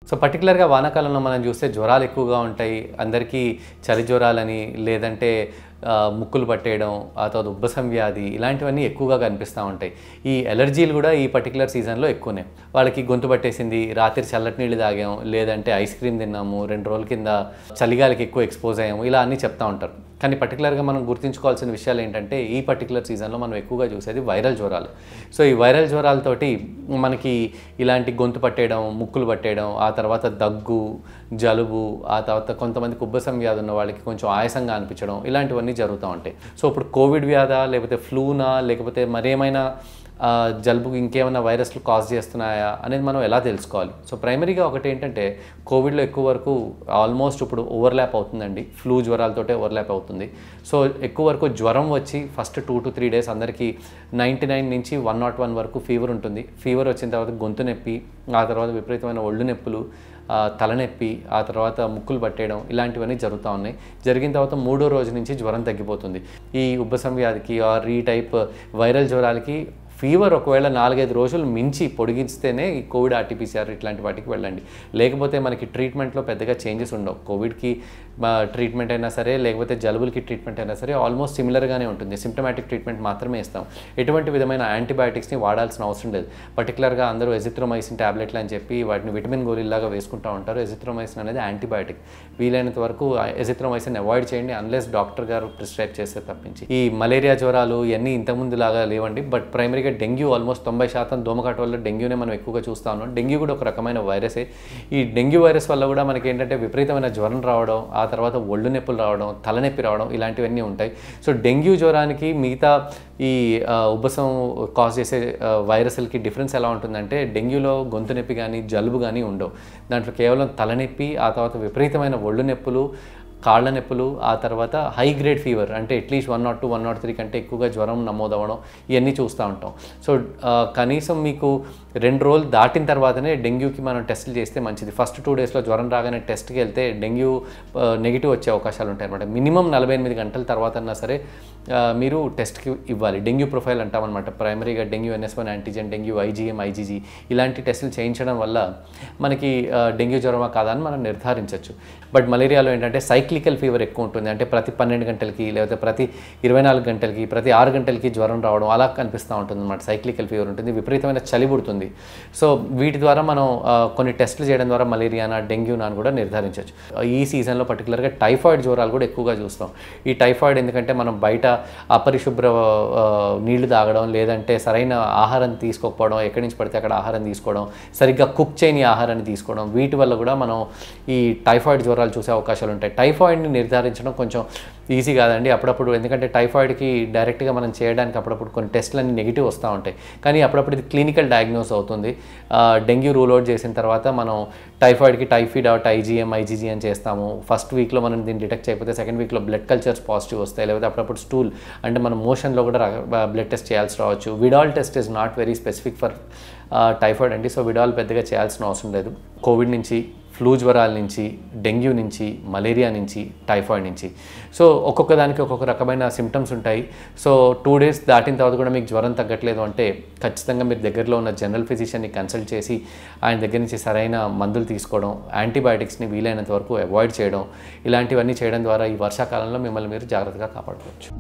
So పర్టికులర్గా వానాకాలంలో మనం చూస్తే జ్వరాలు ఎక్కువగా ఉంటాయి. అందరికీ చలి జ్వరాలని లేదంటే ముక్కులు పట్టేయడం, ఆ తర్వాత ఉబ్బసం వ్యాధి ఇలాంటివన్నీ ఎక్కువగా కనిపిస్తూ ఉంటాయి. ఈ ఎలర్జీలు కూడా ఈ పర్టికులర్ సీజన్లో ఎక్కువనే. వాళ్ళకి గొంతు పట్టేసింది, రాత్రి చల్లటి నీళ్ళు తాగాము, లేదంటే ఐస్ క్రీమ్ తిన్నాము, 2 రోజుల కింద చలిగాలికి ఎక్కువ ఎక్స్పోజ్ అయ్యాము, ఇలా అన్నీ చెప్తూ ఉంటారు. కానీ పర్టికులర్గా మనం గుర్తుంచుకోవాల్సిన విషయాలు ఏంటంటే ఈ పర్టికులర్ సీజన్లో మనం ఎక్కువగా చూసేది వైరల్ జ్వరాలు. సో ఈ వైరల్ జ్వరాలతోటి మనకి ఇలాంటి గొంతు పట్టేయడం, ముక్కులు పట్టేయడం, ఆ తర్వాత దగ్గు, జలుబు, ఆ తర్వాత కొంతమందికి ఉబ్బసం వ్యాధి ఉన్న వాళ్ళకి కొంచెం ఆయాసంగా అనిపించడం, ఇలాంటివన్నీ జరుగుతూ ఉంటాయి. సో ఇప్పుడు కోవిడ్ వ్యాధా, లేకపోతే ఫ్లూనా, లేకపోతే మరేమైనా జలుబుకి ఇంకేమైనా వైరస్లు కాజ్ చేస్తున్నాయా అనేది మనం ఎలా తెలుసుకోవాలి? సో ప్రైమరీగా ఒకటి ఏంటంటే కోవిడ్లో ఎక్కువ వరకు ఆల్మోస్ట్ ఇప్పుడు ఓవర్లాప్ అవుతుందండి, ఫ్లూ జ్వరాలతోటే ఓవర్లాప్ అవుతుంది. సో ఎక్కువ వరకు జ్వరం వచ్చి ఫస్ట్ 2 to 3 days అందరికీ 99 నుంచి 101 వరకు ఫీవర్ ఉంటుంది. ఫీవర్ వచ్చిన తర్వాత గొంతు నొప్పి, ఆ తర్వాత విపరీతమైన ఒళ్ళు నొప్పులు, తలనొప్పి, ఆ తర్వాత ముక్కులు పట్టేయడం, ఇలాంటివన్నీ జరుగుతూ ఉన్నాయి. జరిగిన తర్వాత 3వ రోజు నుంచి జ్వరం తగ్గిపోతుంది. ఈ ఉబ్బసం వ్యాధికి ఆర్ ఈ టైప్ వైరల్ జ్వరాలకి ఫీవర్ ఒకవేళ 4-5 రోజులు మించి పొడిగిస్తేనే ఈ కోవిడ్ ఆర్టీపీసీఆర్ ఇట్లాంటి వాటికి వెళ్ళండి. లేకపోతే మనకి ట్రీట్మెంట్లో పెద్దగా చేంజెస్ ఉండవు. కోవిడ్కి ట్రీట్మెంట్ అయినా సరే, లేకపోతే జలుబులకి ట్రీట్మెంట్ అయినా సరే ఆల్మోస్ట్ సిమిలర్గానే ఉంటుంది. సిమ్టమాటిక్ ట్రీట్మెంట్ మాత్రమే ఇస్తాం. ఎటువంటి విధమైన యాంటీబయాటిక్స్ని వాడాల్సిన అవసరం లేదు. పర్టికులర్గా అందరూ ఎజిథ్రోమైసిన్ ట్యాబ్లెట్లు అని చెప్పి వాటిని విటమిన్ గోళీలాగా వేసుకుంటూ ఉంటారు. ఎజిథ్రోమైసిన్ అనేది యాంటీబయాటిక్. వీలైనంత వరకు ఎజిథ్రోమైసిన్ అవాయిడ్ చేయండి అన్లెస్ డాక్టర్ గారు ప్రిస్క్రైబ్ చేస్తే తప్పించి. ఈ మలేరియా జ్వరాలు ఇవన్నీ ఇంతకుముందు లాగా లేవండి. బట్ ప్రైమరీగా డెంగ్యూ ఆల్మోస్ట్ 90% దోమకాట వల్ల డెంగ్యూనే మనం ఎక్కువగా చూస్తూ ఉన్నాం. డెంగ్యూ కూడా ఒక రకమైన వైరసే. ఈ డెంగ్యూ వైరస్ వల్ల కూడా మనకి ఏంటంటే విపరీతమైన జ్వరం రావడం, ఆ తర్వాత ఒళ్ళు నొప్పులు రావడం, తలనొప్పి రావడం, ఇలాంటివన్నీ ఉంటాయి. సో డెంగ్యూ జ్వరానికి మిగతా ఈ ఉబ్బసం కాజ్ చేసే వైరస్లకి డిఫరెన్స్ ఎలా ఉంటుందంటే డెంగ్యూలో గొంతు నొప్పి కానీ జలుబు కానీ ఉండవు. దాంట్లో కేవలం తలనొప్పి, ఆ తర్వాత విపరీతమైన ఒళ్ళు నొప్పులు, కాళ్ళ నొప్పులు, ఆ తర్వాత హై గ్రేడ్ ఫీవర్ అంటే అట్లీస్ట్ 102, 103 కంటే ఎక్కువగా జ్వరం నమోదవడం, ఇవన్నీ చూస్తూ ఉంటాం. సో కనీసం మీకు 2 రోజులు దాటిన తర్వాతనే డెంగ్యూకి మనం టెస్టులు చేస్తే మంచిది. ఫస్ట్ 2 daysలో జ్వరం రాగానే టెస్ట్కి వెళ్తే డెంగ్యూ నెగిటివ్ వచ్చే అవకాశాలు ఉంటాయి అన్నమాట. మినిమం 48 గంటల తర్వాత అన్నా సరే మీరు టెస్ట్కి ఇవ్వాలి. డెంగ్యూ ప్రొఫైల్ అంటామన్నమాట. ప్రైమరీగా dengue NS1 antigen, dengue IgM, IgG ఇలాంటి టెస్టులు చేయించడం వల్ల మనకి డెంగ్యూ జ్వరమా కాదా అని మనం నిర్ధారించవచ్చు. బట్ మలేరియాలో ఏంటంటే సైక్లికల్ ఫీవర్ ఎక్కువ ఉంటుంది. అంటే ప్రతి 12 గంటలకి, లేకపోతే ప్రతి 24 గంటలకి, ప్రతి 6 గంటలకి జ్వరం రావడం అలా కనిపిస్తూ ఉంటుంది అన్నమాట. సైక్లికల్ ఫీవర్ ఉంటుంది, విపరీతమైన చలి పుడుతుంది. సో వీటి ద్వారా మనం కొన్ని టెస్టులు చేయడం ద్వారా మలేరియానా, డెంగ్యూనా అని కూడా నిర్ధారించవచ్చు. ఈ సీజన్లో పర్టికులర్గా టైఫాయిడ్ జ్వరాలు కూడా ఎక్కువగా చూస్తాం. ఈ టైఫాయిడ్ ఎందుకంటే మనం బయట అపరిశుభ్ర నీళ్లు తాగడం, లేదంటే సరైన ఆహారం తీసుకోకపోవడం, ఎక్కడి నుంచి పడితే అక్కడ ఆహారం తీసుకోవడం, సరిగ్గా కుక్ చేయని ఆహారాన్ని తీసుకోవడం, వీటి వల్ల కూడా మనం ఈ టైఫాయిడ్ జ్వరాలు చూసే అవకాశాలు ఉంటాయి. టైఫాయిడ్ని నిర్ధారించడం కొంచెం ఈజీ కాదండి అప్పుడప్పుడు. ఎందుకంటే టైఫాయిడ్కి డైరెక్ట్గా మనం చేయడానికి అప్పుడప్పుడు కొన్ని టెస్టులన్నీ నెగిటివ్ వస్తూ ఉంటాయి. కానీ అప్పుడప్పుడు ఇది క్లినికల్ డయాగ్నోస్ అవుతుంది. డెంగ్యూ రూల్ అవుట్ చేసిన తర్వాత మనం టైఫాయిడ్కి IgM, IgG అని చేస్తాము. ఫస్ట్ వీక్లో మనం దీన్ని డిటెక్ట్ చేయకపోతే సెకండ్ వీక్లో బ్లడ్ కల్చర్స్ పాజిటివ్ వస్తాయి. లేకపోతే అప్పుడప్పుడు స్టూల్ అంటే మన మోషన్లో కూడా బ్లడ్ టెస్ట్ చేయాల్సి రావచ్చు. Vidal test is not very specific for typhoid అండి. సో విడాల్ పెద్దగా చేయాల్సిన అవసరం లేదు. కోవిడ్ నుంచి, ఫ్లూ జ్వరాల నుంచి, డెంగ్యూ నుంచి, మలేరియా నుంచి, టైఫాయిడ్ నుంచి. సో ఒక్కొక్క దానికి ఒక్కొక్క రకమైన సిమ్టమ్స్ ఉంటాయి. సో 2 days దాటిన తర్వాత కూడా మీకు జ్వరం తగ్గట్లేదు అంటే ఖచ్చితంగా మీరు దగ్గరలో ఉన్న జనరల్ ఫిజిషియన్ని కన్సల్ట్ చేసి ఆయన దగ్గర నుంచి సరైన మందులు తీసుకోవడం, యాంటీబయాటిక్స్ని వీలైనంత వరకు అవాయిడ్ చేయడం, ఇలాంటివన్నీ చేయడం ద్వారా ఈ వర్షాకాలంలో మిమ్మల్ని మీరు జాగ్రత్తగా కాపాడుకోవచ్చు.